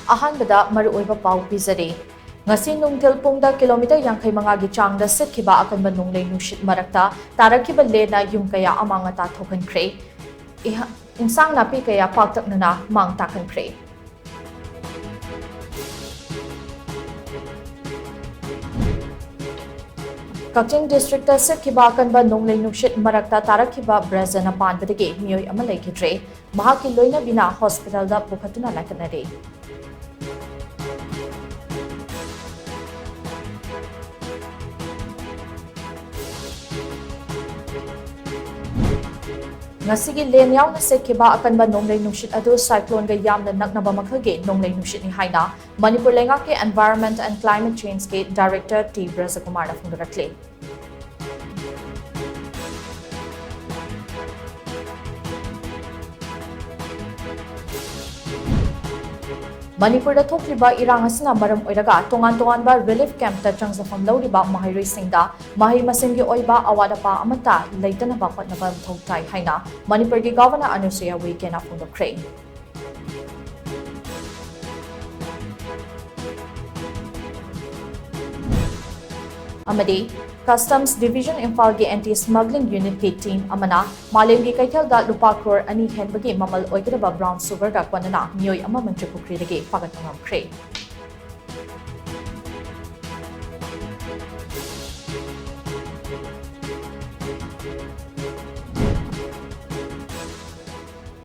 ꯑꯍꯥꯟꯕꯗ ꯃꯔꯨꯑꯣꯏꯕ ꯄꯥꯎ ꯄꯤꯖꯔꯤ ngasi nungthil pungda kilometer 55 gi changda sitkiba akanba nunglei nushit marakta tarakhiba lena yum kaya amanga ta thokankhre insang napi kaya paktaknana mang takankhre Kaching district ta sitkiba akanba nunglei nushit marakta tarakhiba brazana panbadagi miyoi ama lekhidre mahaki loina bina hospital da pukhatuna lakanare Ngasigi len yauna sekhiba akanba nonglei nushit adu cyclone ga yamna naknaba makhage nonglei nushit ni haina Manipur lenga ke environment and climate change ke director T Brazakumar na phungrakle Manipur da thokliba irang asina maram oiraga tongan ba relief camp ta changsafam lawriba mahairoi singda mahai masing gi oiba awada pa amata leitana ba khotnaba thoktai haina Manipur gi governor Anusuya Uike na phungrakre Amadi Customs Division Imphal gi Anti-Smuggling Unit ki team amana Malem gi kaithal da lupa crore ani henbagi mamal oigiraba brown sugar ga kwanana miyoi ama manchipukri dagi pagat ngam khre